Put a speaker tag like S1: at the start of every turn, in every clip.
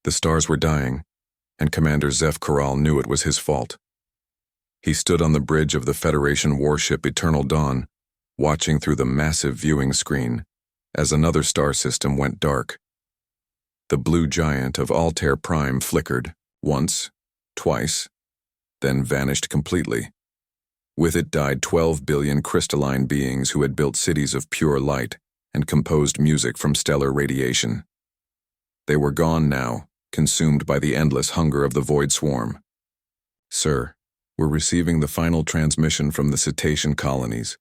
S1: The stars were dying, and Commander Zeph Corral knew it was his fault. He stood on the bridge of the Federation warship Eternal Dawn, watching through the massive viewing screen as another star system went dark. The blue giant of Altair Prime flickered, once, twice, then vanished completely. With it died 12 billion crystalline beings who had built cities of pure light and composed music from stellar radiation. They were gone now, consumed by the endless hunger of the void swarm. "Sir, we're receiving the final transmission from the cetacean colonies,"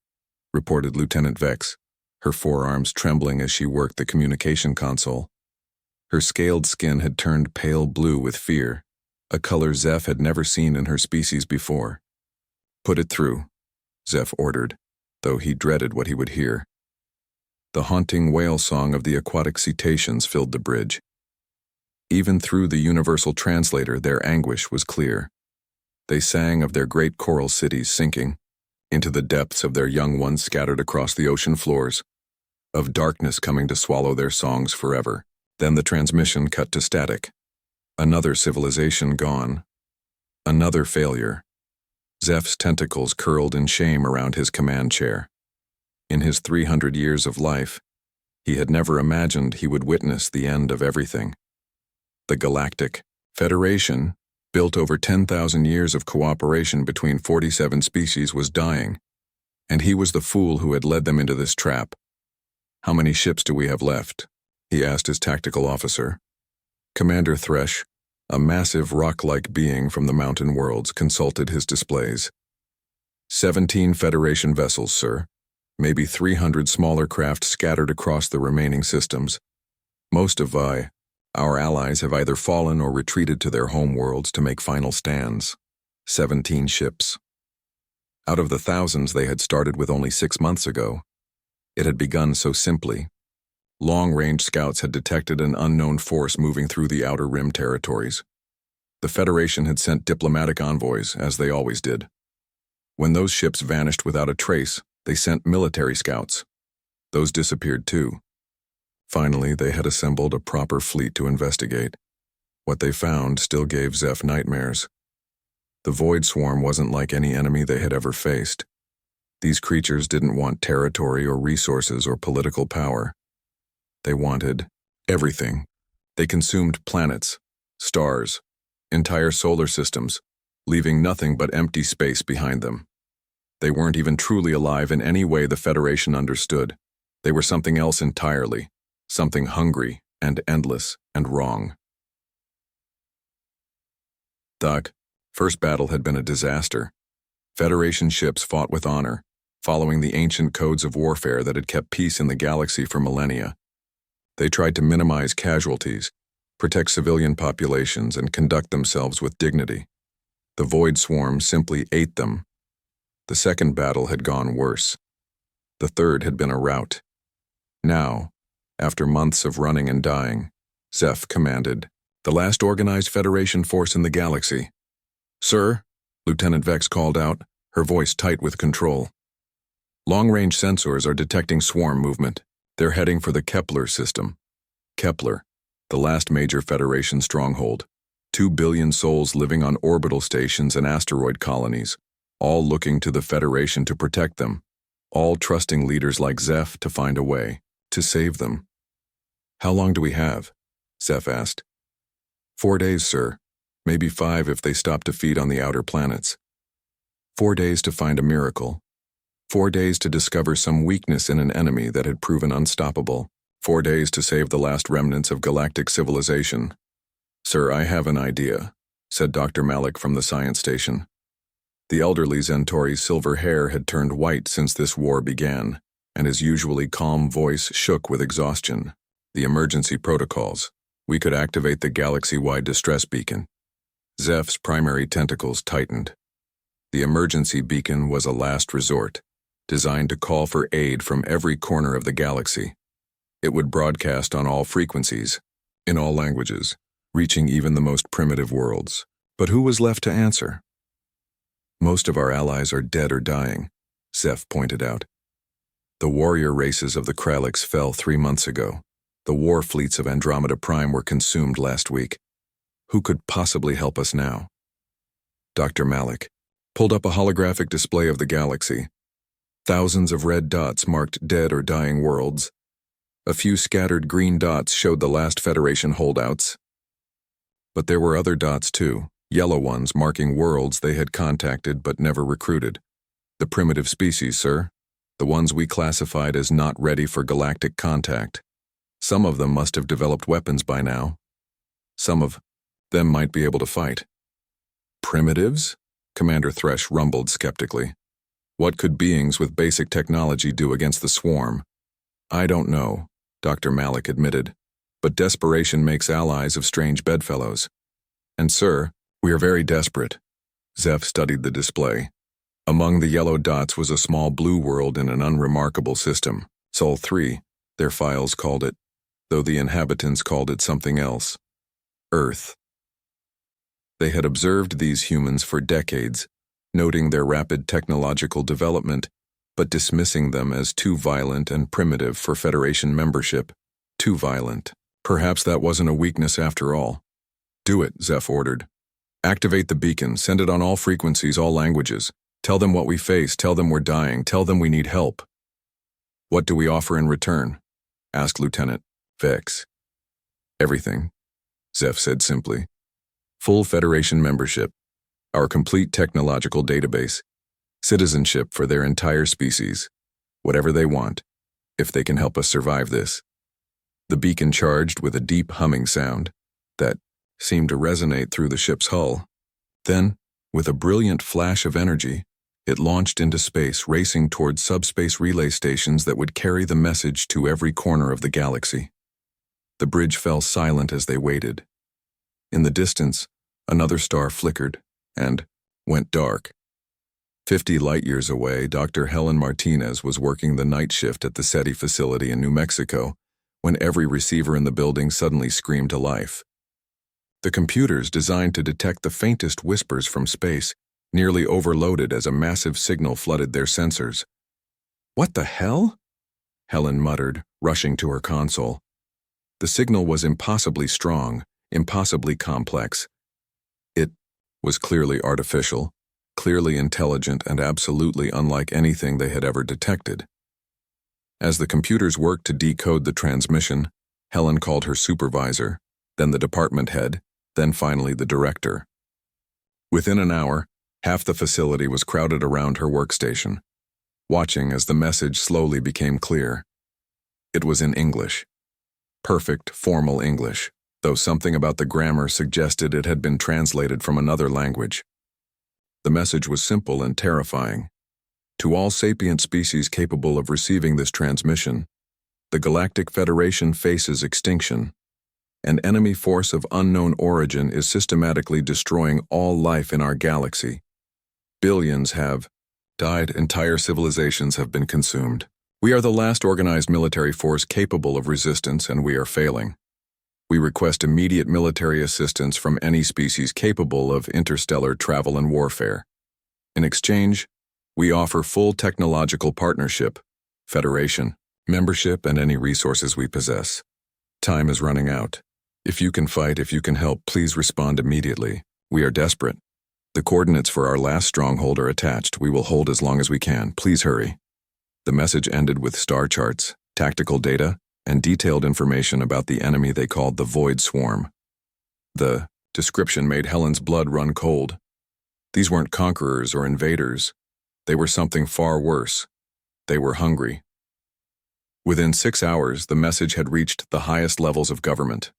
S1: reported Lieutenant Vex, her forearms trembling as she worked the communication console. Her scaled skin had turned pale blue with fear, a color Zeph had never seen in her species before. "Put it through," Zeph ordered, though he dreaded what he would hear. The haunting whale song of the aquatic cetaceans filled the bridge. Even through the universal translator, their anguish was clear. They sang of their great coral cities sinking into the depths of their young ones scattered across the ocean floors, of darkness coming to swallow their songs forever. Then the transmission cut to static. Another civilization gone. Another failure. Zeph's tentacles curled in shame around his command chair. In his 300 years of life, he had never imagined he would witness the end of everything. The Galactic Federation, built over 10,000 years of cooperation between 47 species, was dying, and he was the fool who had led them into this trap. "How many ships do we have left?" he asked his tactical officer. Commander Thresh, a massive rock-like being from the mountain worlds, consulted his displays. 17 Federation vessels, sir. Maybe 300 smaller craft scattered across the remaining systems. Most of our allies have either fallen or retreated to their home worlds to make final stands. 17 ships. Out of the thousands they had started with only 6 months ago, it had begun so simply. Long-range scouts had detected an unknown force moving through the Outer Rim territories. The Federation had sent diplomatic envoys, as they always did. When those ships vanished without a trace, they sent military scouts. Those disappeared too. Finally, they had assembled a proper fleet to investigate. What they found still gave Zeph nightmares. The Void Swarm wasn't like any enemy they had ever faced. These creatures didn't want territory or resources or political power. They wanted everything. They consumed planets, stars, entire solar systems, leaving nothing but empty space behind them. They weren't even truly alive in any way the Federation understood. They were something else entirely, something hungry and endless and wrong. Doc, first battle had been a disaster. Federation ships fought with honor, following the ancient codes of warfare that had kept peace in the galaxy for millennia. They tried to minimize casualties, protect civilian populations, and conduct themselves with dignity. The Void Swarm simply ate them. The second battle had gone worse. The third had been a rout. Now, after months of running and dying, Zeph commanded, "The last organized Federation force in the galaxy." "Sir," Lieutenant Vex called out, her voice tight with control. "Long-range sensors are detecting swarm movement. They're heading for the Kepler system." Kepler, the last major Federation stronghold. 2 billion souls living on orbital stations and asteroid colonies, all looking to the Federation to protect them, all trusting leaders like Zeph to find a way to save them. "How long do we have?" Zeph asked. 4 days, sir. Maybe 5 if they stop to feed on the outer planets. 4 days to find a miracle. 4 days to discover some weakness in an enemy that had proven unstoppable. 4 days to save the last remnants of galactic civilization. "Sir, I have an idea," said Dr. Malik from the science station. The elderly Zentori's silver hair had turned white since this war began, and his usually calm voice shook with exhaustion. "The emergency protocols. We could activate the galaxy-wide distress beacon." Zeph's primary tentacles tightened. The emergency beacon was a last resort, designed to call for aid from every corner of the galaxy. It would broadcast on all frequencies, in all languages, reaching even the most primitive worlds. But who was left to answer? "Most of our allies are dead or dying," Zeph pointed out. "The warrior races of the Kralix fell 3 months ago. The war fleets of Andromeda Prime were consumed last week. Who could possibly help us now? Dr. Malik pulled up a holographic display of the galaxy. Thousands of red dots marked dead or dying worlds. A few scattered green dots showed the last Federation holdouts. But there were other dots too, yellow ones marking worlds they had contacted but never recruited. The primitive species, sir. The ones we classified as not ready for galactic contact. Some of them must have developed weapons by now. Some of them might be able to fight. Primitives? Commander Thresh rumbled skeptically. What could beings with basic technology do against the swarm? I don't know, Dr. Malik admitted, but desperation makes allies of strange bedfellows. And sir, we are very desperate. Zeph studied the display. Among the yellow dots was a small blue world in an unremarkable system. Sol 3, their files called it, though the inhabitants called it something else. Earth. They had observed these humans for decades, noting their rapid technological development, but dismissing them as too violent and primitive for Federation membership. Too violent. Perhaps that wasn't a weakness after all. Do it, Zeph ordered. Activate the beacon, send it on all frequencies, all languages. Tell them what we face, tell them we're dying, tell them we need help. What do we offer in return? Asked Lieutenant Vex. Everything, Zeph said simply. Full Federation membership, our complete technological database, citizenship for their entire species, whatever they want, if they can help us survive this. The beacon charged with a deep humming sound that seemed to resonate through the ship's hull. Then, with a brilliant flash of energy, it launched into space, racing towards subspace relay stations that would carry the message to every corner of the galaxy. The bridge fell silent as they waited. In the distance, another star flickered and went dark. 50 light-years away, Dr. Helen Martinez was working the night shift at the SETI facility in New Mexico when every receiver in the building suddenly screamed to life. The computers, designed to detect the faintest whispers from space, nearly overloaded as a massive signal flooded their sensors. What the hell? Helen muttered, rushing to her console. The signal was impossibly strong, impossibly complex. It was clearly artificial, clearly intelligent, and absolutely unlike anything they had ever detected. As the computers worked to decode the transmission, Helen called her supervisor, then the department head, then finally the director. Within an hour, half the facility was crowded around her workstation, watching as the message slowly became clear. It was in English. Perfect, formal English, though something about the grammar suggested it had been translated from another language. The message was simple and terrifying. To all sapient species capable of receiving this transmission, the Galactic Federation faces extinction. An enemy force of unknown origin is systematically destroying all life in our galaxy. Billions have died, entire civilizations have been consumed. We are the last organized military force capable of resistance, and we are failing. We request immediate military assistance from any species capable of interstellar travel and warfare. In exchange, we offer full technological partnership, Federation, membership, and any resources we possess. Time is running out. If you can fight, if you can help, please respond immediately. We are desperate. The coordinates for our last stronghold are attached. We will hold as long as we can. Please hurry. The message ended with star charts, tactical data, and detailed information about the enemy they called the Void Swarm. The description made Helen's blood run cold. These weren't conquerors or invaders. They were something far worse. They were hungry. Within 6 hours, the message had reached the highest levels of government.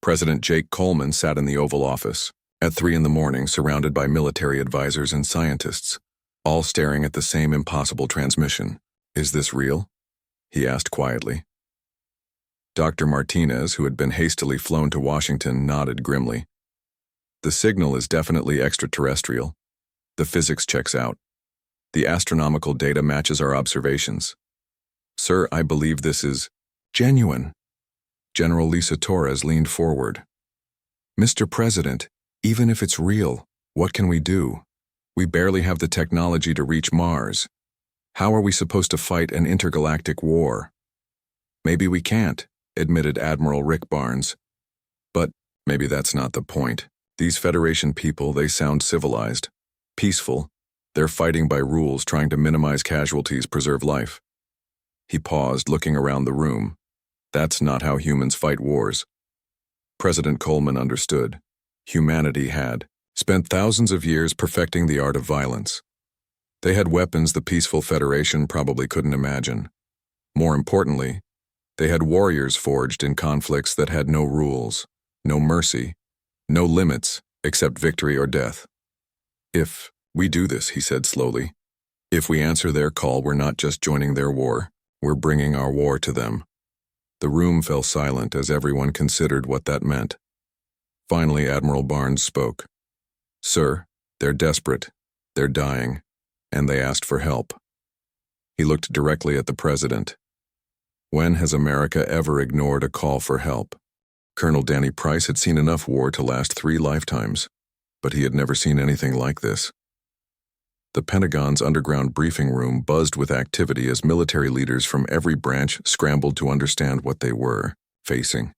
S1: President Jake Coleman sat in the Oval Office at 3 a.m, surrounded by military advisors and scientists, all staring at the same impossible transmission. Is this real? He asked quietly. Dr. Martinez, who had been hastily flown to Washington, nodded grimly. The signal is definitely extraterrestrial. The physics checks out. The astronomical data matches our observations. Sir, I believe this is genuine. General Lisa Torres leaned forward. Mr. President, even if it's real, what can we do? We barely have the technology to reach Mars. How are we supposed to fight an intergalactic war? Maybe we can't, admitted Admiral Rick Barnes. But Maybe that's not the point. These Federation people, they sound civilized, peaceful. They're fighting by rules, trying to minimize casualties, preserve life. He paused, looking around the room. That's not how humans fight wars. President Coleman understood. Humanity had spent thousands of years perfecting the art of violence. They had weapons the peaceful Federation probably couldn't imagine. More importantly, they had warriors forged in conflicts that had no rules, no mercy, no limits except victory or death. If we do this, he said slowly, if we answer their call, we're not just joining their war, we're bringing our war to them. The room fell silent as everyone considered what that meant. Finally, Admiral Barnes spoke. Sir, they're desperate, they're dying, and they asked for help. He looked directly at the president. When has America ever ignored a call for help? Colonel Danny Price had seen enough war to last 3 lifetimes, but he had never seen anything like this. The Pentagon's underground briefing room buzzed with activity as military leaders from every branch scrambled to understand what they were facing.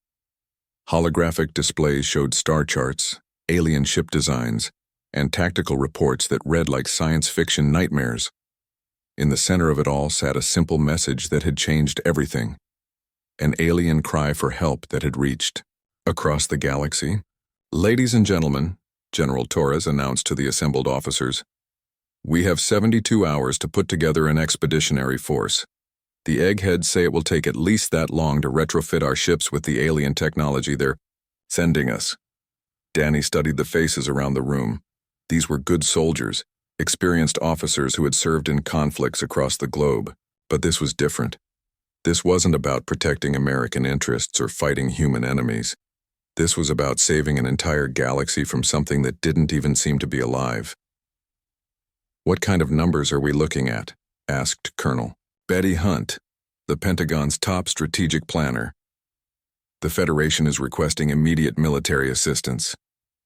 S1: Holographic displays showed star charts, alien ship designs, and tactical reports that read like science fiction nightmares. In the center of it all sat a simple message that had changed everything. An alien cry for help that had reached across the galaxy. Ladies and gentlemen, General Torres announced to the assembled officers, we have 72 hours to put together an expeditionary force. The eggheads say it will take at least that long to retrofit our ships with the alien technology they're sending us. Danny studied the faces around the room. These were good soldiers, experienced officers who had served in conflicts across the globe. But this was different. This wasn't about protecting American interests or fighting human enemies. This was about saving an entire galaxy from something that didn't even seem to be alive. What kind of numbers are we looking at? Asked Colonel Betty Hunt, the Pentagon's top strategic planner. The Federation is requesting immediate military assistance,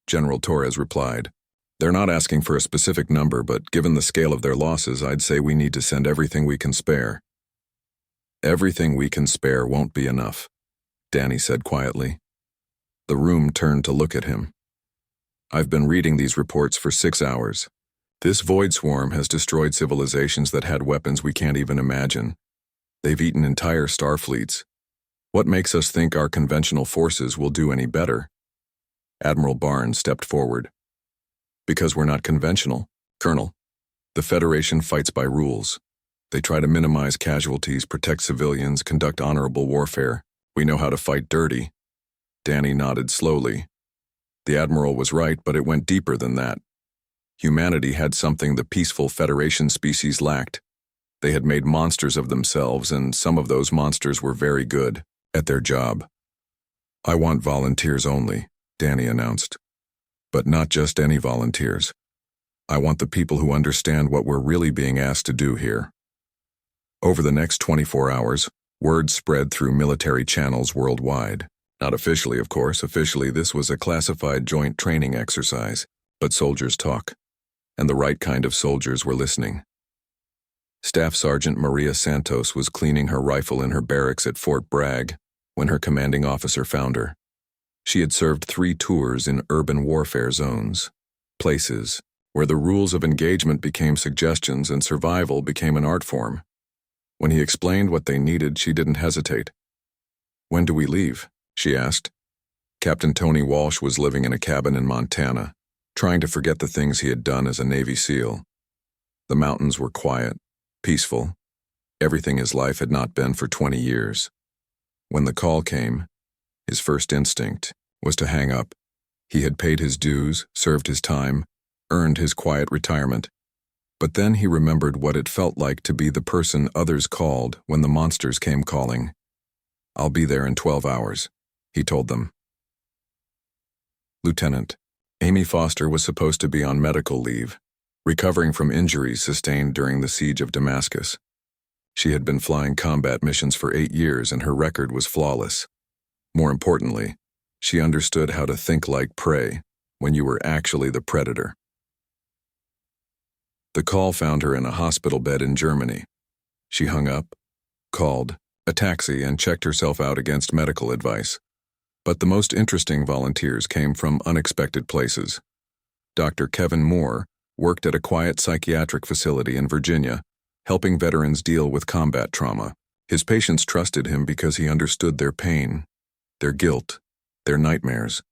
S1: General Torres replied. They're not asking for a specific number, but given the scale of their losses, I'd say we need to send everything we can spare. Everything we can spare won't be enough, Danny said quietly. The room turned to look at him. I've been reading these reports for 6 hours. This void swarm has destroyed civilizations that had weapons we can't even imagine. They've eaten entire star fleets. What makes us think our conventional forces will do any better? Admiral Barnes stepped forward. Because we're not conventional, Colonel. The Federation fights by rules. They try to minimize casualties, protect civilians, conduct honorable warfare. We know how to fight dirty. Danny nodded slowly. The Admiral was right, but it went deeper than that. Humanity had something the peaceful Federation species lacked. They had made monsters of themselves, and some of those monsters were very good at their job. I want volunteers only, Danny announced. But not just any volunteers. I want the people who understand what we're really being asked to do here. Over the next 24 hours, word spread through military channels worldwide. Not officially, of course. Officially, this was a classified joint training exercise. But soldiers talk. And the right kind of soldiers were listening. Staff Sergeant Maria Santos was cleaning her rifle in her barracks at Fort Bragg when her commanding officer found her. She had served 3 tours in urban warfare zones, places where the rules of engagement became suggestions and survival became an art form. When he explained what they needed, she didn't hesitate. When do we leave? She asked. Captain Tony Walsh was living in a cabin in Montana, trying to forget the things he had done as a Navy SEAL. The mountains were quiet, peaceful, everything his life had not been for 20 years. When the call came, his first instinct was to hang up. He had paid his dues, served his time, earned his quiet retirement. But then he remembered what it felt like to be the person others called when the monsters came calling. I'll be there in 12 hours, he told them. Lieutenant, Amy Foster was supposed to be on medical leave, recovering from injuries sustained during the siege of Damascus. She had been flying combat missions for 8 years and her record was flawless. More importantly, she understood how to think like prey when you were actually the predator. The call found her in a hospital bed in Germany. She hung up, called a taxi, and checked herself out against medical advice. But the most interesting volunteers came from unexpected places. Dr. Kevin Moore worked at a quiet psychiatric facility in Virginia, helping veterans deal with combat trauma. His patients trusted him because he understood their pain, their guilt, their nightmares.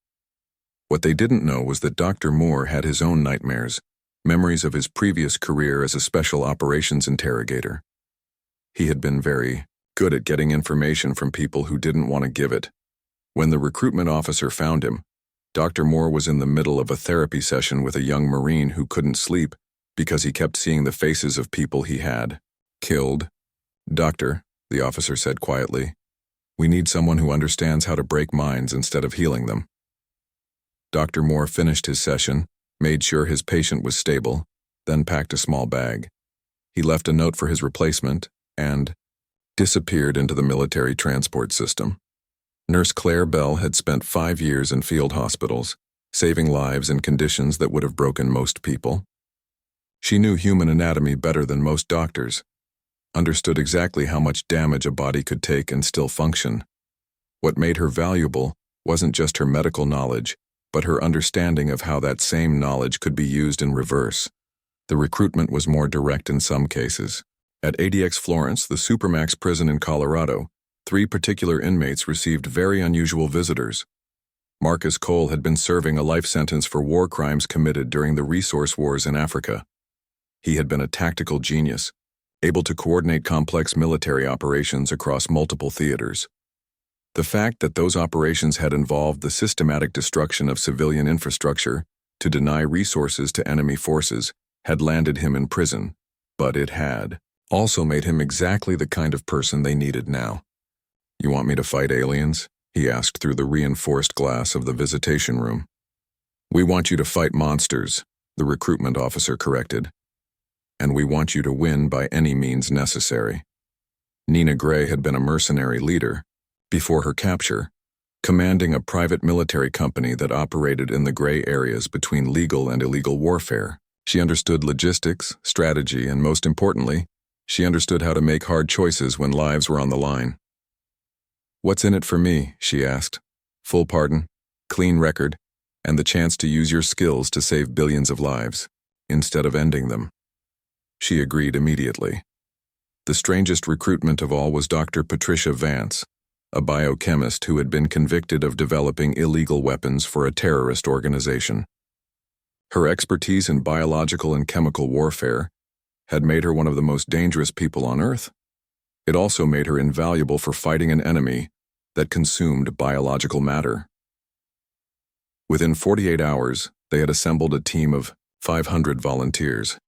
S1: What they didn't know was that Dr. Moore had his own nightmares, memories of his previous career as a special operations interrogator. He had been very good at getting information from people who didn't want to give it. When the recruitment officer found him, Dr. Moore was in the middle of a therapy session with a young Marine who couldn't sleep because he kept seeing the faces of people he had killed. "Doctor," the officer said quietly, "we need someone who understands how to break minds instead of healing them." Dr. Moore finished his session, made sure his patient was stable, then packed a small bag. He left a note for his replacement and disappeared into the military transport system. Nurse Claire Bell had spent 5 years in field hospitals, saving lives in conditions that would have broken most people. She knew human anatomy better than most doctors, understood exactly how much damage a body could take and still function. What made her valuable wasn't just her medical knowledge, but her understanding of how that same knowledge could be used in reverse. The recruitment was more direct in some cases. At ADX Florence, the Supermax prison in Colorado, 3 particular inmates received very unusual visitors. Marcus Cole had been serving a life sentence for war crimes committed during the resource wars in Africa. He had been a tactical genius, able to coordinate complex military operations across multiple theaters. The fact that those operations had involved the systematic destruction of civilian infrastructure to deny resources to enemy forces had landed him in prison, but it had also made him exactly the kind of person they needed now. "You want me to fight aliens?" he asked through the reinforced glass of the visitation room. "We want you to fight monsters," the recruitment officer corrected. "And we want you to win by any means necessary." Nina Gray had been a mercenary leader, before her capture, commanding a private military company that operated in the gray areas between legal and illegal warfare. She understood logistics, strategy, and most importantly, she understood how to make hard choices when lives were on the line. "What's in it for me?" she asked. "Full pardon, clean record, and the chance to use your skills to save billions of lives, instead of ending them." She agreed immediately. The strangest recruitment of all was Dr. Patricia Vance, a biochemist who had been convicted of developing illegal weapons for a terrorist organization. Her expertise in biological and chemical warfare had made her one of the most dangerous people on Earth. It also made her invaluable for fighting an enemy that consumed biological matter. Within 48 hours, they had assembled a team of 500 volunteers.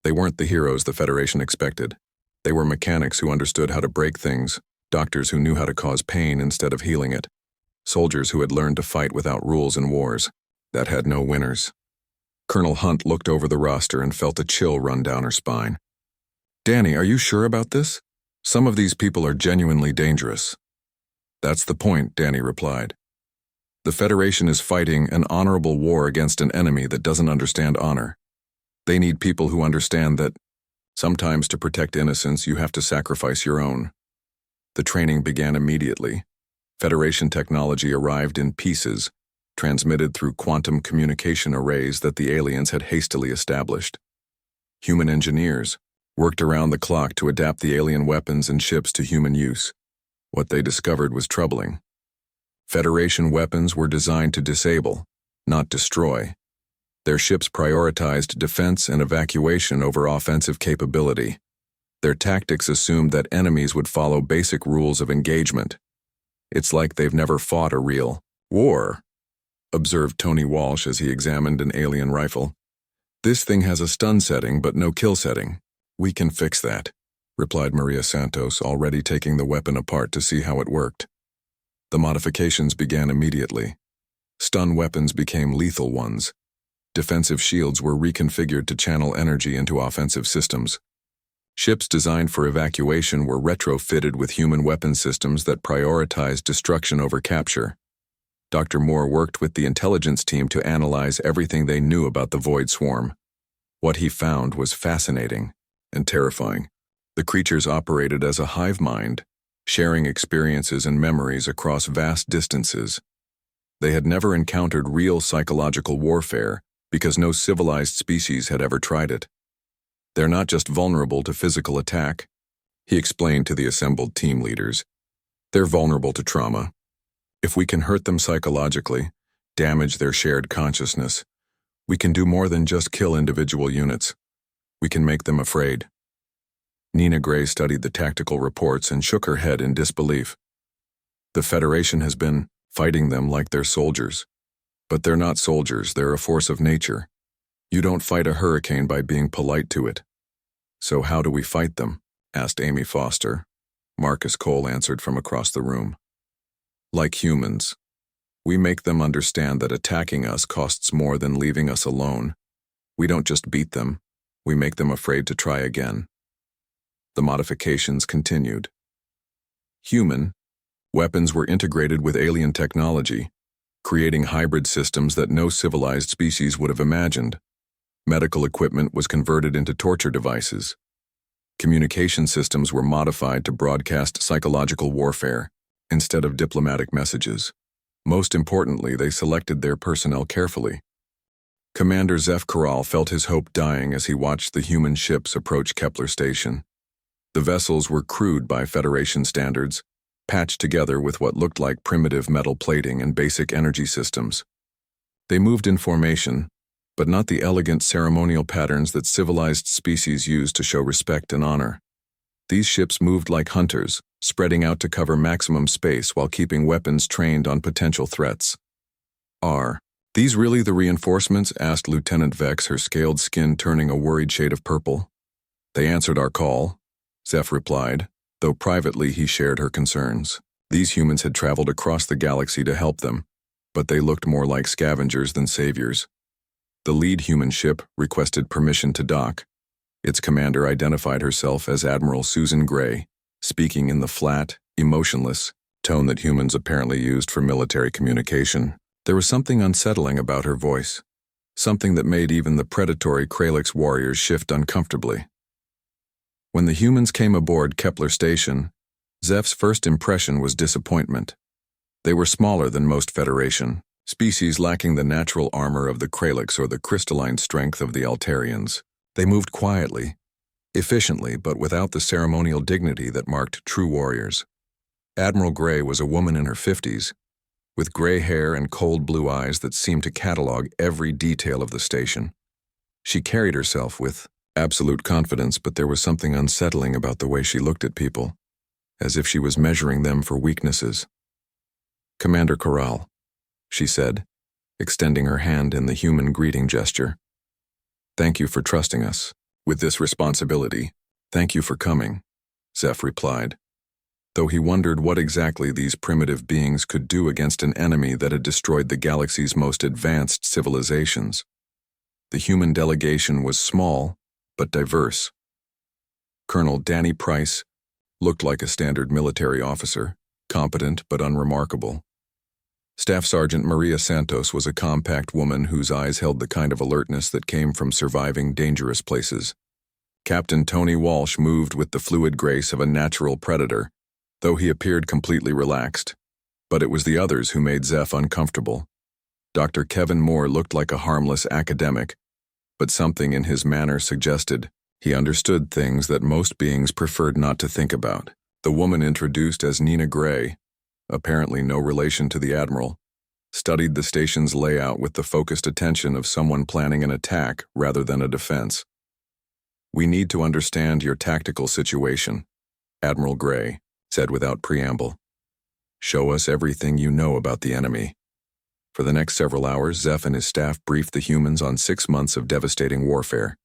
S1: They weren't the heroes the Federation expected. They were mechanics who understood how to break things, doctors who knew how to cause pain instead of healing it, soldiers who had learned to fight without rules in wars that had no winners. Colonel Hunt looked over the roster and felt a chill run down her spine. "Danny, are you sure about this? Some of these people are genuinely dangerous." "That's the point," Danny replied. "The Federation is fighting an honorable war against an enemy that doesn't understand honor. They need people who understand that sometimes to protect innocence you have to sacrifice your own." The training began immediately. Federation technology arrived in pieces, transmitted through quantum communication arrays that the aliens had hastily established. Human engineers worked around the clock to adapt the alien weapons and ships to human use. What they discovered was troubling. Federation weapons were designed to disable, not destroy. Their ships prioritized defense and evacuation over offensive capability. Their tactics assumed that enemies would follow basic rules of engagement. "It's like they've never fought a real war," observed Tony Walsh as he examined an alien rifle. "This thing has a stun setting but no kill setting." "We can fix that," replied Maria Santos, already taking the weapon apart to see how it worked. The modifications began immediately. Stun weapons became lethal ones. Defensive shields were reconfigured to channel energy into offensive systems. Ships designed for evacuation were retrofitted with human weapon systems that prioritized destruction over capture. Dr. Moore worked with the intelligence team to analyze everything they knew about the Void Swarm. What he found was fascinating and terrifying. The creatures operated as a hive mind, sharing experiences and memories across vast distances, They had never encountered real psychological warfare because no civilized species had ever tried it. They're not just vulnerable to physical attack, he explained to the assembled team leaders. They're vulnerable to trauma. If we can hurt them psychologically, damage their shared consciousness, we can do more than just kill individual units. We can make them afraid. Nina Gray studied the tactical reports and shook her head in disbelief. The Federation has been fighting them like they're soldiers. But they're not soldiers, they're a force of nature. You don't fight a hurricane by being polite to it. So how do we fight them? Asked Amy Foster. Marcus Cole answered from across the room. Like humans. We make them understand that attacking us costs more than leaving us alone. We don't just beat them, we make them afraid to try again. The modifications continued. Human weapons were integrated with alien technology, creating hybrid systems that no civilized species would have imagined. Medical equipment was converted into torture devices. Communication systems were modified to broadcast psychological warfare instead of diplomatic messages. Most importantly, they selected their personnel carefully. Commander Zeph Corral felt his hope dying as he watched the human ships approach Kepler Station. The vessels were crude by Federation standards, patched together with what looked like primitive metal plating and basic energy systems. They moved in formation, but not the elegant ceremonial patterns that civilized species use to show respect and honor. These ships moved like hunters, spreading out to cover maximum space while keeping weapons trained on potential threats. Are these really the reinforcements? Asked Lieutenant Vex, her scaled skin turning a worried shade of purple. They answered our call, Zeph replied, though privately he shared her concerns. These humans had traveled across the galaxy to help them, but they looked more like scavengers than saviors. The lead human ship requested permission to dock. Its commander identified herself as Admiral Susan Gray, speaking in the flat, emotionless tone that humans apparently used for military communication. There was something unsettling about her voice, something that made even the predatory Kralix warriors shift uncomfortably. When the humans came aboard Kepler Station, Zeph's first impression was disappointment. They were smaller than most Federation species, lacking the natural armor of the Kralix or the crystalline strength of the Altarians. They moved quietly, efficiently, but without the ceremonial dignity that marked true warriors. Admiral Gray was a woman in her 50s, with gray hair and cold blue eyes that seemed to catalog every detail of the station. She carried herself with absolute confidence, but there was something unsettling about the way she looked at people, as if she was measuring them for weaknesses. Commander Corral, she said, extending her hand in the human greeting gesture. Thank you for trusting us with this responsibility. Thank you for coming, Zeph replied, though he wondered what exactly these primitive beings could do against an enemy that had destroyed the galaxy's most advanced civilizations. The human delegation was small, but diverse. Colonel Danny Price looked like a standard military officer, competent but unremarkable. Staff Sergeant Maria Santos was a compact woman whose eyes held the kind of alertness that came from surviving dangerous places. Captain Tony Walsh moved with the fluid grace of a natural predator, though he appeared completely relaxed. But it was the others who made Zeph uncomfortable. Dr. Kevin Moore looked like a harmless academic, but something in his manner suggested he understood things that most beings preferred not to think about. The woman introduced as Nina Gray, apparently no relation to the Admiral, studied the station's layout with the focused attention of someone planning an attack rather than a defense. We need to understand your tactical situation, Admiral Gray said without preamble. Show us everything you know about the enemy. For the next several hours, Zeph and his staff briefed the humans on 6 months of devastating warfare.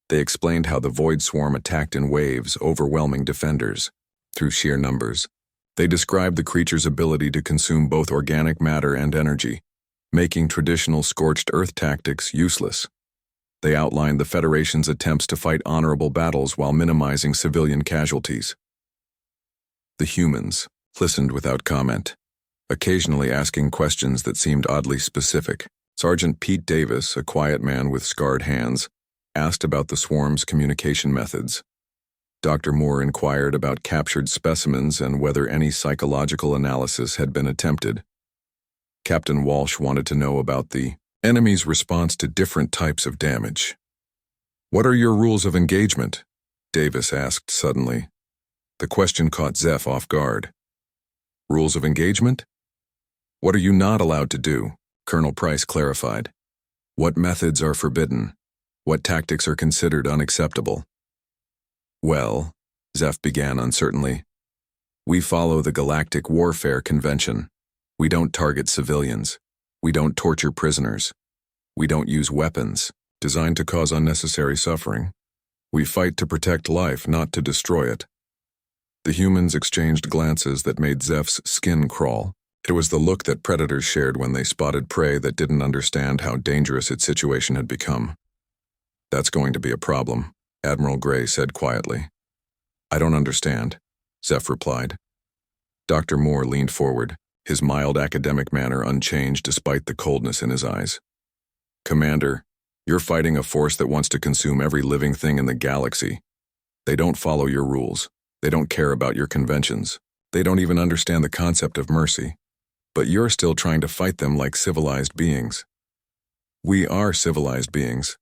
S1: They explained how the Void Swarm attacked in waves, overwhelming defenders through sheer numbers. They described the creature's ability to consume both organic matter and energy, making traditional scorched earth tactics useless. They outlined the Federation's attempts to fight honorable battles while minimizing civilian casualties. The humans listened without comment, occasionally asking questions that seemed oddly specific. Sergeant Pete Davis, a quiet man with scarred hands, asked about the swarm's communication methods. Dr. Moore inquired about captured specimens and whether any psychological analysis had been attempted. Captain Walsh wanted to know about the enemy's response to different types of damage. "What are your rules of engagement?" Davis asked suddenly. The question caught Zeph off guard. "Rules of engagement? What are you not allowed to do?" Colonel Price clarified. "What methods are forbidden? What tactics are considered unacceptable?" "Well," Zeph began uncertainly, "we follow the Galactic Warfare Convention. We don't target civilians. We don't torture prisoners. We don't use weapons designed to cause unnecessary suffering. We fight to protect life, not to destroy it." The humans exchanged glances that made Zeph's skin crawl. It was the look that predators shared when they spotted prey that didn't understand how dangerous its situation had become. "That's going to be a problem," Admiral Gray said quietly. "I don't understand," Zeph replied. Dr. Moore leaned forward, his mild academic manner unchanged despite the coldness in his eyes. "Commander, you're fighting a force that wants to consume every living thing in the galaxy. They don't follow your rules. They don't care about your conventions. They don't even understand the concept of mercy. But you're still trying to fight them like civilized beings." "We are civilized beings,"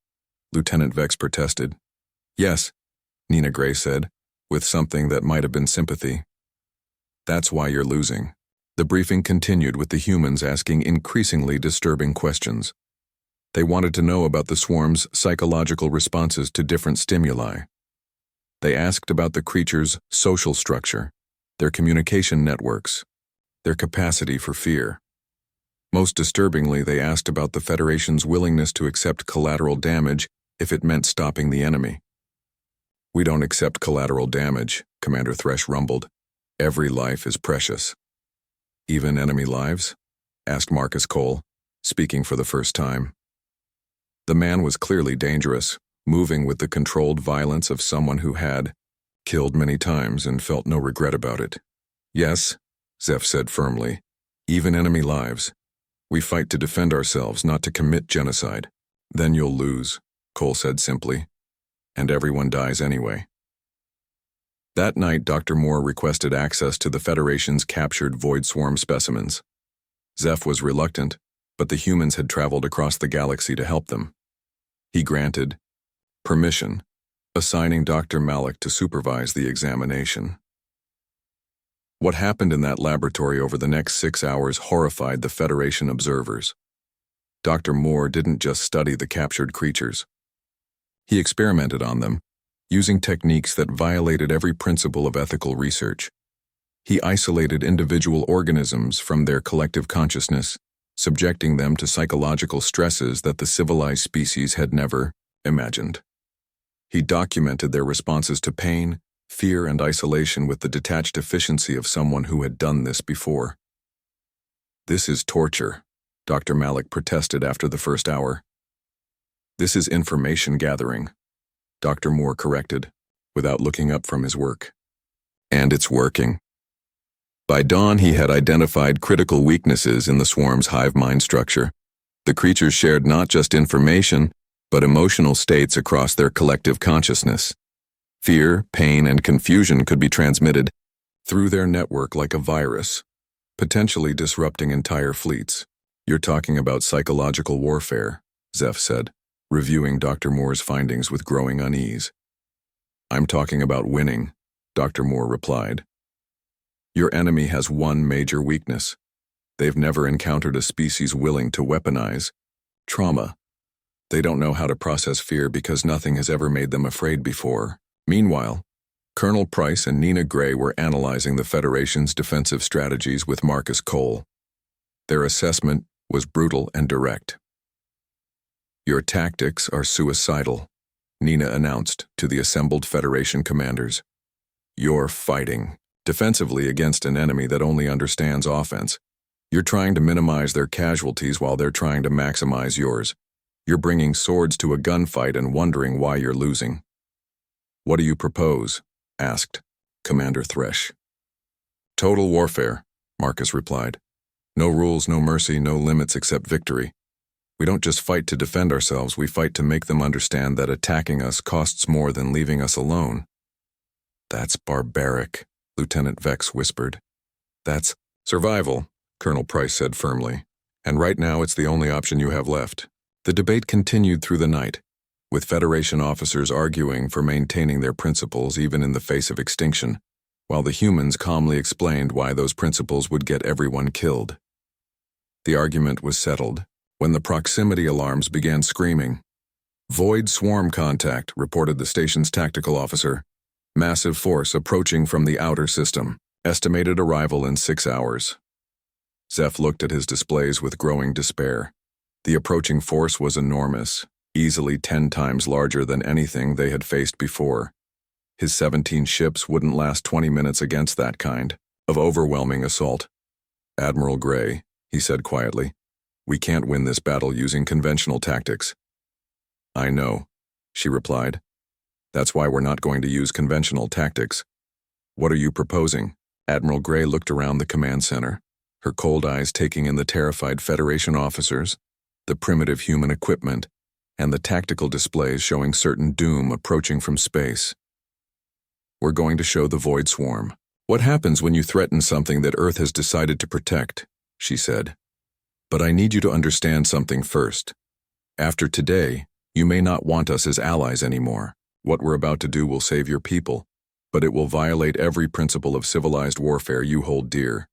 S1: Lieutenant Vex protested. "Yes," Nina Gray said, with something that might have been sympathy. "That's why you're losing." The briefing continued with the humans asking increasingly disturbing questions. They wanted to know about the swarm's psychological responses to different stimuli. They asked about the creatures' social structure, their communication networks, their capacity for fear. Most disturbingly, they asked about the Federation's willingness to accept collateral damage if it meant stopping the enemy. "We don't accept collateral damage," Commander Thresh rumbled. "Every life is precious." "Even enemy lives?" asked Marcus Cole, speaking for the first time. The man was clearly dangerous, moving with the controlled violence of someone who had killed many times and felt no regret about it. "Yes," Zeph said firmly, "even enemy lives. We fight to defend ourselves, not to commit genocide." "Then you'll lose," Cole said simply, "and everyone dies anyway." That night, Dr. Moore requested access to the Federation's captured Void Swarm specimens. Zeph was reluctant, but the humans had traveled across the galaxy to help them. He granted permission, assigning Dr. Malik to supervise the examination. What happened in that laboratory over the next 6 hours horrified the Federation observers. Dr. Moore didn't just study the captured creatures. He experimented on them, using techniques that violated every principle of ethical research. He isolated individual organisms from their collective consciousness, subjecting them to psychological stresses that the civilized species had never imagined. He documented their responses to pain, fear, and isolation with the detached efficiency of someone who had done this before. "This is torture," Dr. Malik protested after the first hour. "This is information gathering," Dr. Moore corrected, without looking up from his work. "And it's working." By dawn, he had identified critical weaknesses in the swarm's hive mind structure. The creatures shared not just information, but emotional states across their collective consciousness. Fear, pain, and confusion could be transmitted through their network like a virus, potentially disrupting entire fleets. "You're talking about psychological warfare," Zeph said, reviewing Dr. Moore's findings with growing unease. "I'm talking about winning," Dr. Moore replied. "Your enemy has one major weakness. They've never encountered a species willing to weaponize trauma. They don't know how to process fear because nothing has ever made them afraid before." Meanwhile, Colonel Price and Nina Gray were analyzing the Federation's defensive strategies with Marcus Cole. Their assessment was brutal and direct. "Your tactics are suicidal," Nina announced to the assembled Federation commanders. "You're fighting defensively against an enemy that only understands offense. You're trying to minimize their casualties while they're trying to maximize yours. You're bringing swords to a gunfight and wondering why you're losing." "What do you propose?" asked Commander Thresh. "Total warfare," Marcus replied. "No rules, no mercy, no limits except victory. We don't just fight to defend ourselves, we fight to make them understand that attacking us costs more than leaving us alone." "That's barbaric," Lieutenant Vex whispered. "That's survival," Colonel Price said firmly, And right now it's the only option you have left. The debate continued through the night, with Federation officers arguing for maintaining their principles even in the face of extinction, while the humans calmly explained why those principles would get everyone killed. The argument was settled when the proximity alarms began screaming. "Void swarm contact," reported the station's tactical officer. "Massive force approaching from the outer system. Estimated arrival in 6 hours." Zeph looked at his displays with growing despair. The approaching force was enormous, easily 10 times larger than anything they had faced before. His 17 ships wouldn't last 20 minutes against that kind of overwhelming assault. "Admiral Gray," he said quietly, "we can't win this battle using conventional tactics." "I know," she replied. "That's why we're not going to use conventional tactics." "What are you proposing?" Admiral Gray looked around the command center, her cold eyes taking in the terrified Federation officers, the primitive human equipment, and the tactical displays showing certain doom approaching from space. "We're going to show the Void Swarm what happens when you threaten something that Earth has decided to protect," she said. "But I need you to understand something first. After today, you may not want us as allies anymore. What we're about to do will save your people, but it will violate every principle of civilized warfare you hold dear."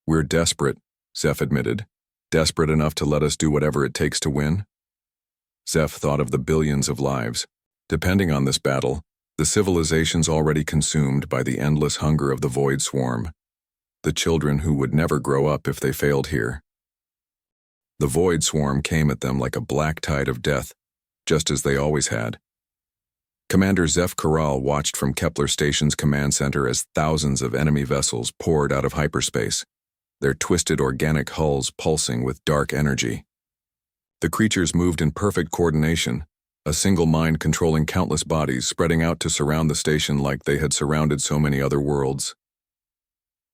S1: "We're desperate," Zeph admitted. "Desperate enough to let us do whatever it takes to win?" Zeph thought of the billions of lives depending on this battle, the civilizations already consumed by the endless hunger of the Void Swarm, the children who would never grow up if they failed here. The Void Swarm came at them like a black tide of death, just as they always had. Commander Zeph Corral watched from Kepler Station's command center as thousands of enemy vessels poured out of hyperspace, their twisted organic hulls pulsing with dark energy. The creatures moved in perfect coordination, a single mind controlling countless bodies spreading out to surround the station like they had surrounded so many other worlds.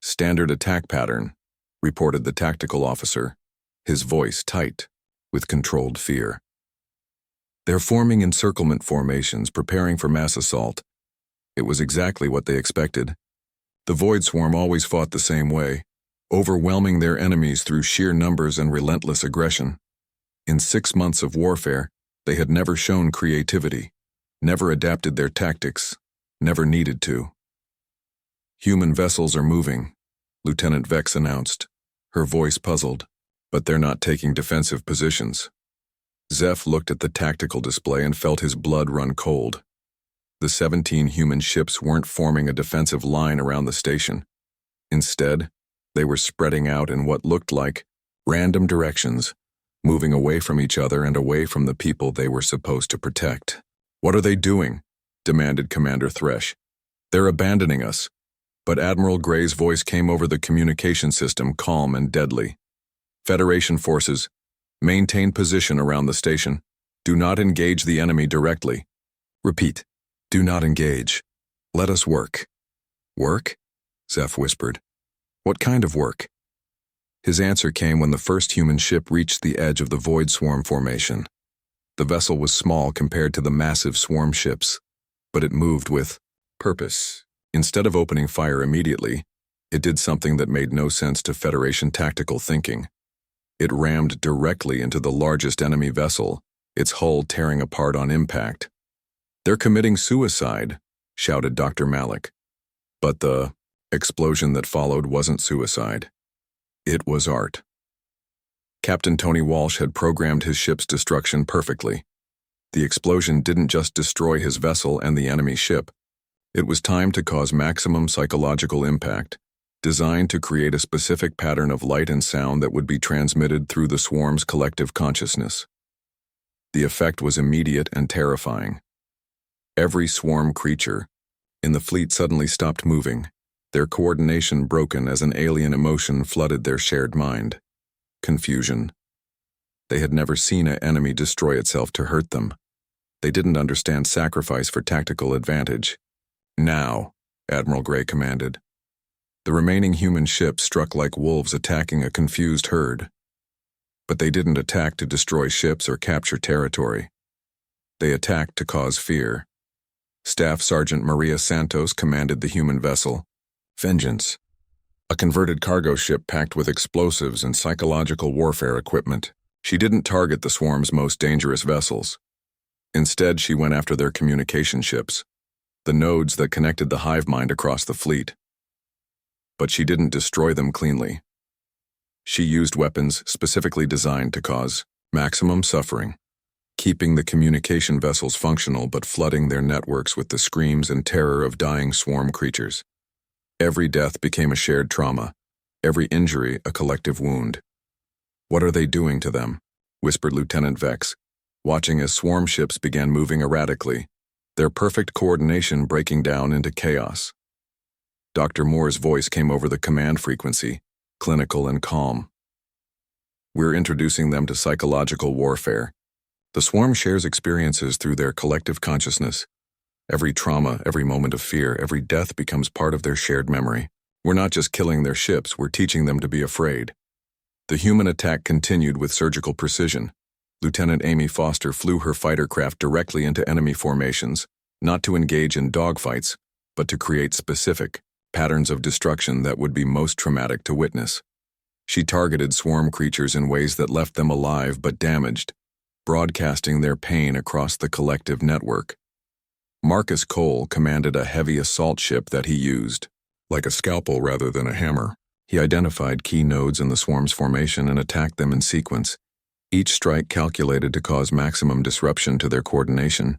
S1: "Standard attack pattern," reported the tactical officer, his voice tight with controlled fear. "They're forming encirclement formations, preparing for mass assault." It was exactly what they expected. The Void Swarm always fought the same way, overwhelming their enemies through sheer numbers and relentless aggression. In 6 months of warfare, they had never shown creativity, never adapted their tactics, never needed to. "Human vessels are moving," Lieutenant Vex announced, her voice puzzled, "but they're not taking defensive positions." Zeph looked at the tactical display and felt his blood run cold. The 17 human ships weren't forming a defensive line around the station. Instead, they were spreading out in what looked like random directions, moving away from each other and away from the people they were supposed to protect. "What are they doing?" demanded Commander Thresh. "They're abandoning us." But Admiral Gray's voice came over the communication system, calm and deadly. "Federation forces, maintain position around the station. Do not engage the enemy directly. Repeat, do not engage. Let us work." "Work?" Zeph whispered. "What kind of work?" His answer came when the first human ship reached the edge of the Void Swarm formation. The vessel was small compared to the massive swarm ships, but it moved with purpose. Instead of opening fire immediately, it did something that made no sense to Federation tactical thinking. It rammed directly into the largest enemy vessel, its hull tearing apart on impact. "They're committing suicide," shouted Dr. Malik. But the explosion that followed wasn't suicide. It was art. Captain Tony Walsh had programmed his ship's destruction perfectly. The explosion didn't just destroy his vessel and the enemy ship. It was timed to cause maximum psychological impact, designed to create a specific pattern of light and sound that would be transmitted through the swarm's collective consciousness. The effect was immediate and terrifying. Every swarm creature in the fleet suddenly stopped moving, their coordination broken as an alien emotion flooded their shared mind. Confusion. They had never seen an enemy destroy itself to hurt them. They didn't understand sacrifice for tactical advantage. "Now," Admiral Gray commanded. The remaining human ships struck like wolves attacking a confused herd. But they didn't attack to destroy ships or capture territory. They attacked to cause fear. Staff Sergeant Maria Santos commanded the human vessel. "Vengeance. a converted cargo ship packed with explosives and psychological warfare equipment. She didn't target the swarm's most dangerous vessels. Instead, she went after their communication ships, the nodes that connected the hive mind across the fleet. But she didn't destroy them cleanly. She used weapons specifically designed to cause maximum suffering, keeping the communication vessels functional but flooding their networks with the screams and terror of dying swarm creatures. Every death became a shared trauma, every injury a collective wound. "What are they doing to them?" whispered Lieutenant Vex, watching as swarm ships began moving erratically, their perfect coordination breaking down into chaos. Dr. Moore's voice came over the command frequency, clinical and calm. "We're introducing them to psychological warfare. The swarm shares experiences through their collective consciousness. Every trauma, every moment of fear, every death becomes part of their shared memory. We're not just killing their ships, we're teaching them to be afraid." The human attack continued with surgical precision. Lieutenant Amy Foster flew her fighter craft directly into enemy formations, not to engage in dogfights, but to create specific patterns of destruction that would be most traumatic to witness. She targeted swarm creatures in ways that left them alive but damaged, broadcasting their pain across the collective network. Marcus Cole commanded a heavy assault ship that he used, like a scalpel rather than a hammer. He identified key nodes in the swarm's formation and attacked them in sequence, each strike calculated to cause maximum disruption to their coordination.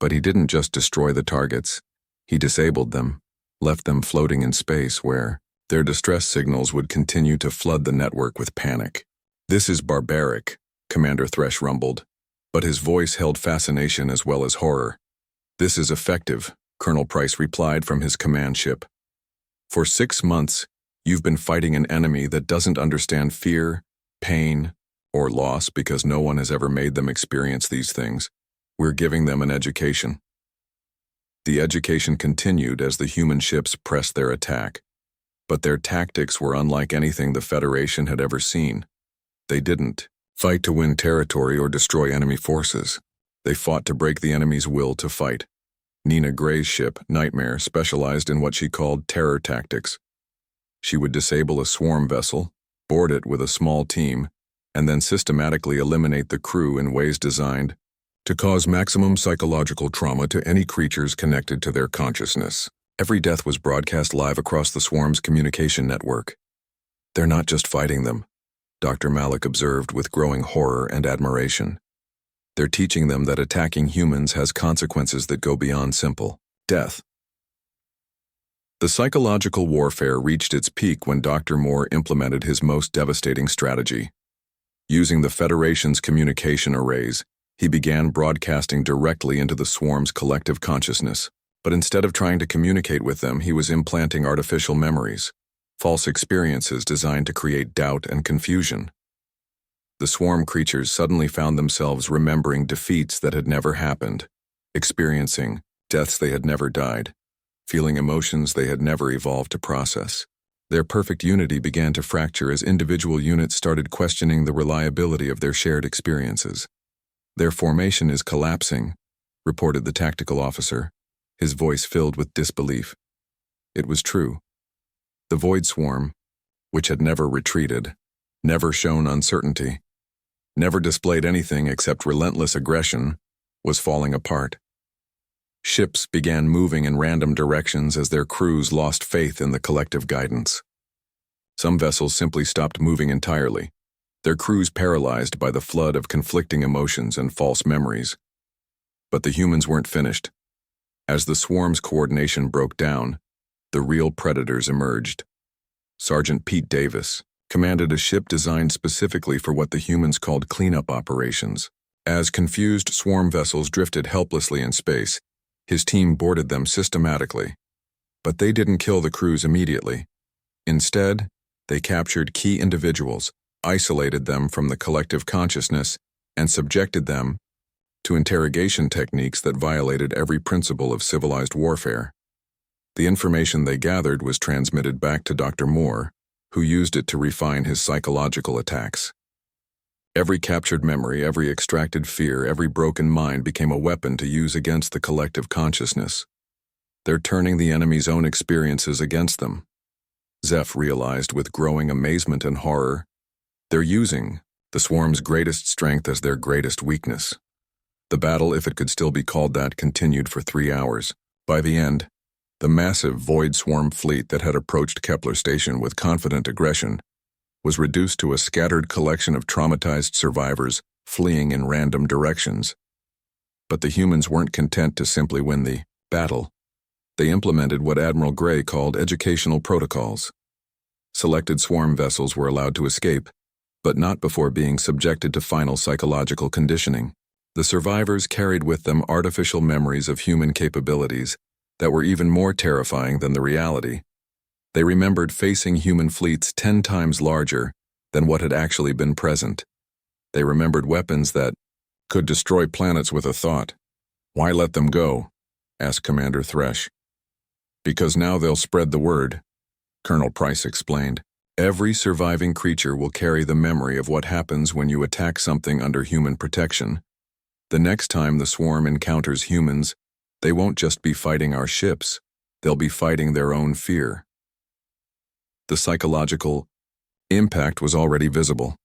S1: But he didn't just destroy the targets, he disabled them, left them floating in space where their distress signals would continue to flood the network with panic. "This is barbaric," Commander Thresh rumbled, but his voice held fascination as well as horror. "This is effective," Colonel Price replied from his command ship. "For 6 months, you've been fighting an enemy that doesn't understand fear, pain, or loss because no one has ever made them experience these things. We're giving them an education." The education continued as the human ships pressed their attack. But their tactics were unlike anything the Federation had ever seen. They didn't fight to win territory or destroy enemy forces. They fought to break the enemy's will to fight. Nina Gray's ship, Nightmare, specialized in what she called terror tactics. She would disable a swarm vessel, board it with a small team, and then systematically eliminate the crew in ways designed to cause maximum psychological trauma to any creatures connected to their consciousness. Every death was broadcast live across the swarm's communication network. "They're not just fighting them," Dr. Malik observed with growing horror and admiration. "They're teaching them that attacking humans has consequences that go beyond simple death." The psychological warfare reached its peak when Dr. Moore implemented his most devastating strategy. Using the Federation's communication arrays, he began broadcasting directly into the swarm's collective consciousness. But instead of trying to communicate with them, he was implanting artificial memories, false experiences designed to create doubt and confusion. The swarm creatures suddenly found themselves remembering defeats that had never happened, experiencing deaths they had never died, feeling emotions they had never evolved to process. Their perfect unity began to fracture as individual units started questioning the reliability of their shared experiences. "Their formation is collapsing," reported the tactical officer, his voice filled with disbelief. It was true. The Void Swarm, which had never retreated, never shown uncertainty, never displayed anything except relentless aggression, was falling apart. Ships began moving in random directions as their crews lost faith in the collective guidance. Some vessels simply stopped moving entirely, their crews paralyzed by the flood of conflicting emotions and false memories. But the humans weren't finished. As the swarm's coordination broke down, the real predators emerged. Sergeant Pete Davis commanded a ship designed specifically for what the humans called cleanup operations. As confused swarm vessels drifted helplessly in space, his team boarded them systematically. But they didn't kill the crews immediately. Instead, they captured key individuals, isolated them from the collective consciousness, and subjected them to interrogation techniques that violated every principle of civilized warfare. The information they gathered was transmitted back to Dr. Moore, who used it to refine his psychological attacks. Every captured memory, every extracted fear, every broken mind became a weapon to use against the collective consciousness. They're turning the enemy's own experiences against them. Zeph realized with growing amazement and horror. They're using the swarm's greatest strength as their greatest weakness. The battle, if it could still be called that, continued for 3 hours. By the end, the massive Void Swarm fleet that had approached Kepler Station with confident aggression was reduced to a scattered collection of traumatized survivors fleeing in random directions. But the humans weren't content to simply win the battle. They implemented what Admiral Gray called educational protocols. Selected swarm vessels were allowed to escape, but not before being subjected to final psychological conditioning. The survivors carried with them artificial memories of human capabilities that were even more terrifying than the reality. They remembered facing human fleets 10 times larger than what had actually been present. They remembered weapons that could destroy planets with a thought. "Why let them go?" asked Commander Thresh. "Because now they'll spread the word," Colonel Price explained. "Every surviving creature will carry the memory of what happens when you attack something under human protection. The next time the swarm encounters humans, they won't just be fighting our ships, they'll be fighting their own fear." The psychological impact was already visible.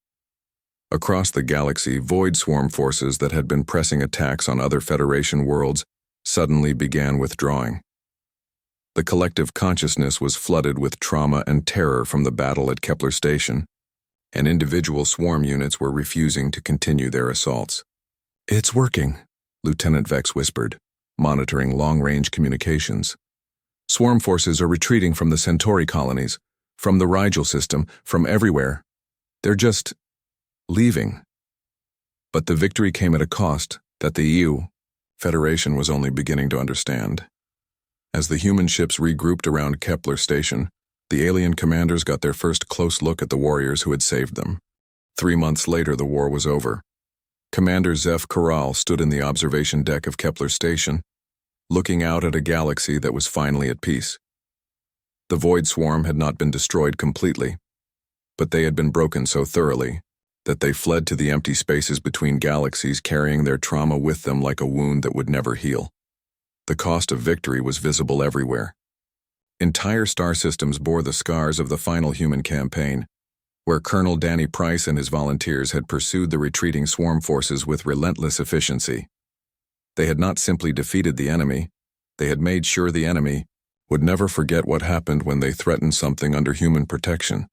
S1: Across the galaxy, Void Swarm forces that had been pressing attacks on other Federation worlds suddenly began withdrawing. The collective consciousness was flooded with trauma and terror from the battle at Kepler Station, and individual swarm units were refusing to continue their assaults. "It's working," Lieutenant Vex whispered, monitoring long-range communications. "Swarm forces are retreating from the Centauri colonies, from the Rigel system, from everywhere. They're just leaving." But the victory came at a cost that the EU Federation was only beginning to understand. As the human ships regrouped around Kepler Station, the alien commanders got their first close look at the warriors who had saved them. 3 months later, the war was over. Commander Zeph Corral stood in the observation deck of Kepler Station, looking out at a galaxy that was finally at peace. The Void Swarm had not been destroyed completely, but they had been broken so thoroughly that they fled to the empty spaces between galaxies, carrying their trauma with them like a wound that would never heal. The cost of victory was visible everywhere. Entire star systems bore the scars of the final human campaign, where Colonel Danny Price and his volunteers had pursued the retreating swarm forces with relentless efficiency. They had not simply defeated the enemy, they had made sure the enemy would never forget what happened when they threatened something under human protection.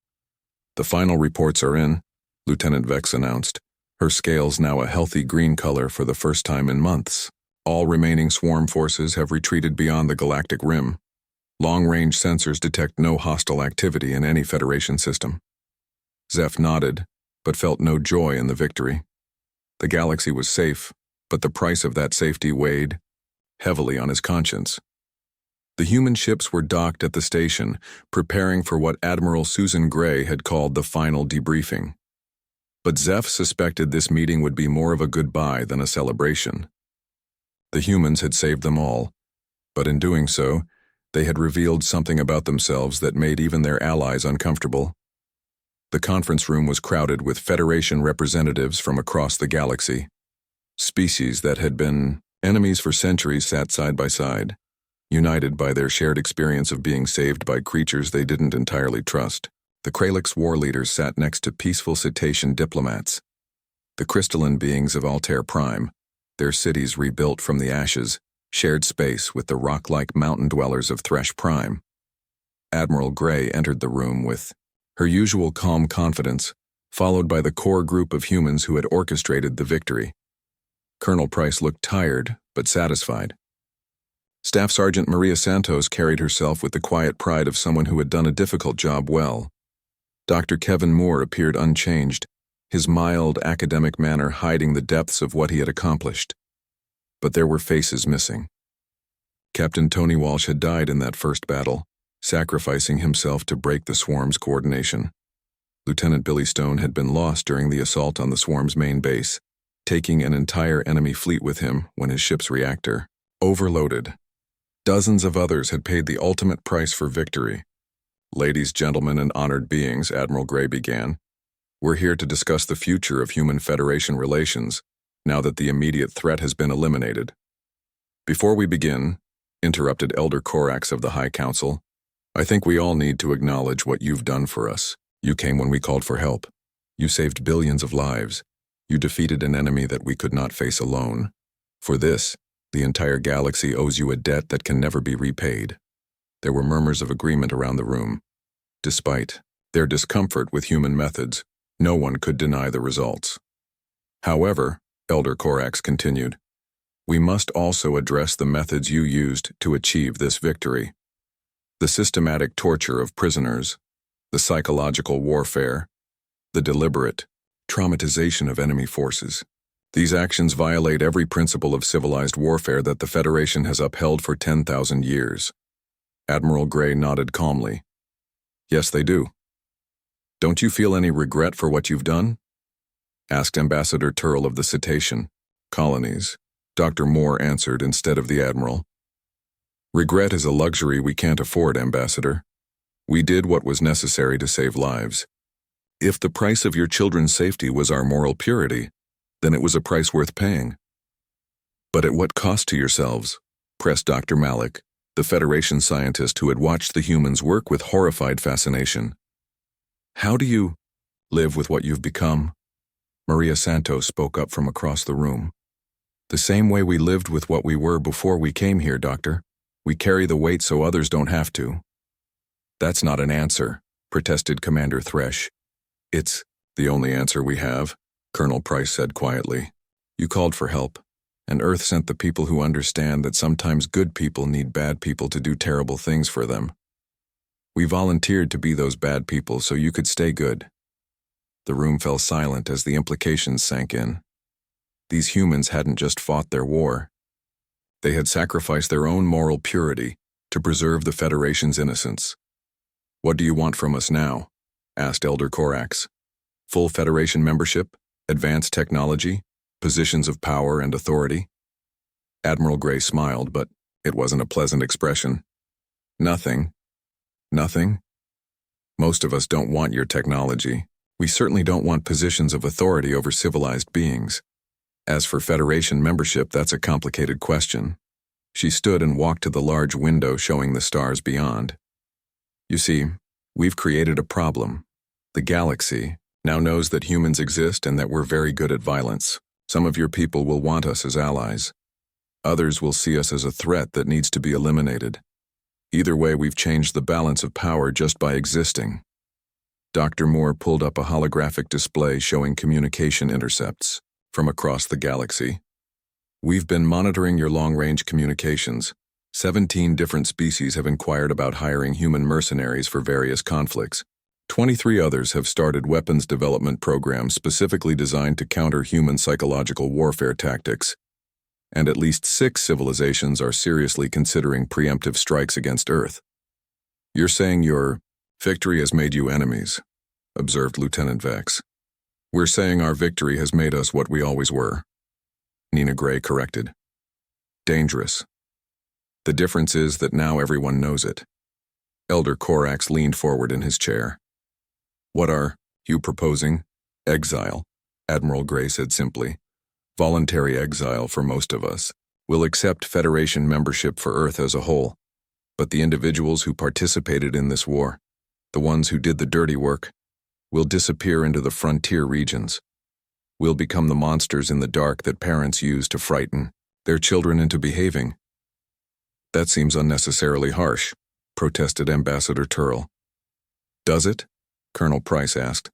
S1: "The final reports are in," Lieutenant Vex announced, her scales now a healthy green color for the first time in months. "All remaining swarm forces have retreated beyond the galactic rim. Long-range sensors detect no hostile activity in any Federation system." Zeph nodded, but felt no joy in the victory. The galaxy was safe, but the price of that safety weighed heavily on his conscience. The human ships were docked at the station, preparing for what Admiral Susan Gray had called the final debriefing. But Zeph suspected this meeting would be more of a goodbye than a celebration. The humans had saved them all, but in doing so, they had revealed something about themselves that made even their allies uncomfortable. The conference room was crowded with Federation representatives from across the galaxy. Species that had been enemies for centuries sat side by side, united by their shared experience of being saved by creatures they didn't entirely trust. The Kralix war leaders sat next to peaceful cetacean diplomats. The crystalline beings of Altair Prime, their cities rebuilt from the ashes, shared space with the rock-like mountain dwellers of Thresh Prime. Admiral Gray entered the room with her usual calm confidence, followed by the core group of humans who had orchestrated the victory. Colonel Price looked tired, but satisfied. Staff Sergeant Maria Santos carried herself with the quiet pride of someone who had done a difficult job well. Dr. Kevin Moore appeared unchanged, his mild academic manner hiding the depths of what he had accomplished. But there were faces missing. Captain Tony Walsh had died in that first battle, sacrificing himself to break the swarm's coordination. Lieutenant Billy Stone had been lost during the assault on the swarm's main base, taking an entire enemy fleet with him when his ship's reactor overloaded. Dozens of others had paid the ultimate price for victory. "Ladies, gentlemen, and honored beings," Admiral Gray began, "we're here to discuss the future of human Federation relations, now that the immediate threat has been eliminated." "Before we begin," interrupted Elder Corax of the High Council, I think we all need to acknowledge what you've done for us. You came when we called for help. You saved billions of lives. You defeated an enemy that we could not face alone. For this, the entire galaxy owes you a debt that can never be repaid. There were murmurs of agreement around the room. Despite their discomfort with human methods, no one could deny the results. However, Elder Corax continued, we must also address the methods you used to achieve this victory. The systematic torture of prisoners, the psychological warfare, the deliberate traumatization of enemy forces. These actions violate every principle of civilized warfare that the Federation has upheld for 10,000 years. Admiral Gray nodded calmly. Yes, they do. Don't you feel any regret for what you've done? Asked Ambassador Turl of the Cetacean colonies. Dr. Moore answered instead of the Admiral. Regret is a luxury we can't afford, Ambassador. We did what was necessary to save lives. If the price of your children's safety was our moral purity, then it was a price worth paying. But at what cost to yourselves? Pressed Dr. Malik, the Federation scientist who had watched the humans work with horrified fascination. How do you live with what you've become? Maria Santos spoke up from across the room. The same way we lived with what we were before we came here, Doctor. We carry the weight so others don't have to. That's not an answer, protested Commander Thresh. It's the only answer we have, Colonel Price said quietly. You called for help, and Earth sent the people who understand that sometimes good people need bad people to do terrible things for them. We volunteered to be those bad people so you could stay good. The room fell silent as the implications sank in. These humans hadn't just fought their war. They had sacrificed their own moral purity to preserve the Federation's innocence. What do you want from us now? Asked Elder Corax. Full Federation membership, advanced technology, positions of power and authority? Admiral Gray smiled, but it wasn't a pleasant expression. Nothing. Nothing? Most of us don't want your technology. We certainly don't want positions of authority over civilized beings. As for Federation membership, that's a complicated question. She stood and walked to the large window showing the stars beyond. You see, we've created a problem. The galaxy now knows that humans exist and that we're very good at violence. Some of your people will want us as allies. Others will see us as a threat that needs to be eliminated. Either way, we've changed the balance of power just by existing. Dr. Moore pulled up a holographic display showing communication intercepts from across the galaxy. We've been monitoring your long-range communications. 17 different species have inquired about hiring human mercenaries for various conflicts. 23 others have started weapons development programs specifically designed to counter human psychological warfare tactics. And at least 6 civilizations are seriously considering preemptive strikes against Earth. You're saying your victory has made you enemies, observed Lieutenant Vex. We're saying our victory has made us what we always were, Nina Gray corrected. Dangerous. The difference is that now everyone knows it. Elder Corax leaned forward in his chair. What are you proposing? Exile, Admiral Gray said simply. Voluntary exile for most of us. We'll accept Federation membership for Earth as a whole. But the individuals who participated in this war, the ones who did the dirty work, will disappear into the frontier regions. We'll become the monsters in the dark that parents use to frighten their children into behaving. That seems unnecessarily harsh, protested Ambassador Turl. Does it? Colonel Price asked.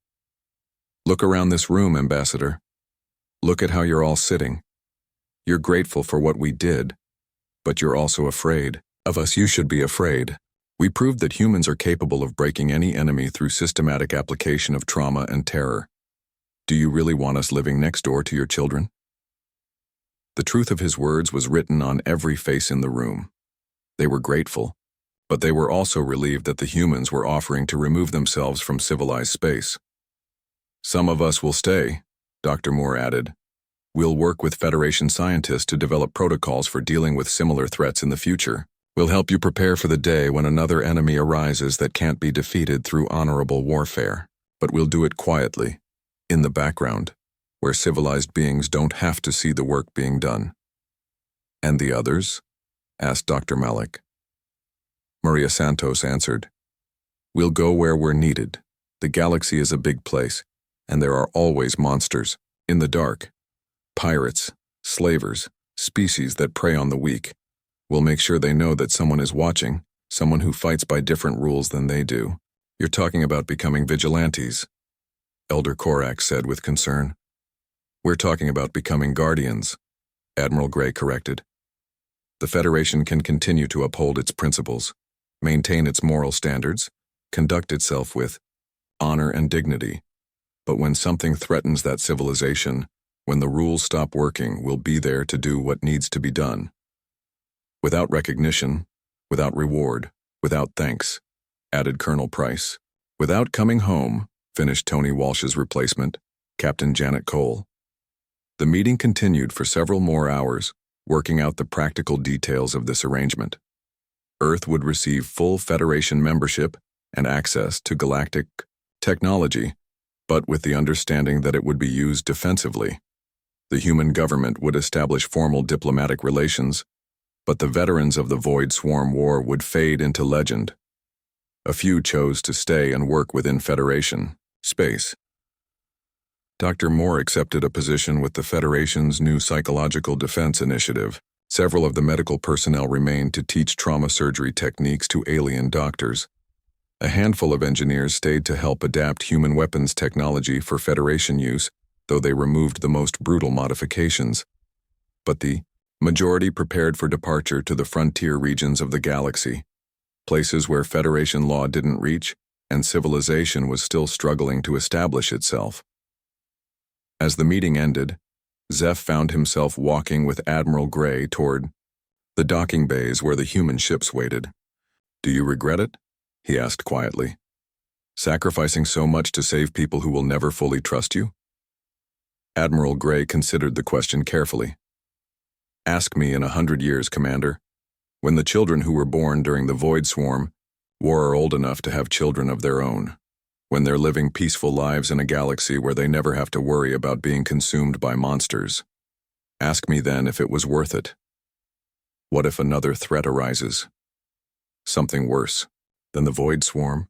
S1: Look around this room, Ambassador. Look at how you're all sitting. You're grateful for what we did, but you're also afraid. Of us, you should be afraid. We proved that humans are capable of breaking any enemy through systematic application of trauma and terror. Do you really want us living next door to your children? The truth of his words was written on every face in the room. They were grateful, but they were also relieved that the humans were offering to remove themselves from civilized space. Some of us will stay, Dr. Moore added. We'll work with Federation scientists to develop protocols for dealing with similar threats in the future. We'll help you prepare for the day when another enemy arises that can't be defeated through honorable warfare. But we'll do it quietly, in the background, where civilized beings don't have to see the work being done. And the others? Asked Dr. Malik. Maria Santos answered. We'll go where we're needed. The galaxy is a big place, and there are always monsters, in the dark. Pirates, slavers, species that prey on the weak. We'll make sure they know that someone is watching, someone who fights by different rules than they do. You're talking about becoming vigilantes, Elder Korak said with concern. We're talking about becoming guardians, Admiral Gray corrected. The Federation can continue to uphold its principles, maintain its moral standards, conduct itself with honor and dignity. But when something threatens that civilization, when the rules stop working, we'll be there to do what needs to be done. Without recognition, without reward, without thanks, added Colonel Price. Without coming home, finished Tony Walsh's replacement, Captain Janet Cole. The meeting continued for several more hours, working out the practical details of this arrangement. Earth would receive full Federation membership and access to galactic technology, but with the understanding that it would be used defensively. The human government would establish formal diplomatic relations, but the veterans of the Void Swarm War would fade into legend. A few chose to stay and work within Federation space. Dr. Moore accepted a position with the Federation's new Psychological Defense Initiative. Several of the medical personnel remained to teach trauma surgery techniques to alien doctors. A handful of engineers stayed to help adapt human weapons technology for Federation use, though they removed the most brutal modifications. But the majority prepared for departure to the frontier regions of the galaxy, places where Federation law didn't reach and civilization was still struggling to establish itself. As the meeting ended, Zeph found himself walking with Admiral Gray toward the docking bays where the human ships waited. Do you regret it? He asked quietly. Sacrificing so much to save people who will never fully trust you? Admiral Gray considered the question carefully. Ask me in 100 years, Commander, when the children who were born during the Void Swarm War are old enough to have children of their own, when they're living peaceful lives in a galaxy where they never have to worry about being consumed by monsters. Ask me then if it was worth it. What if another threat arises? Something worse than the Void Swarm?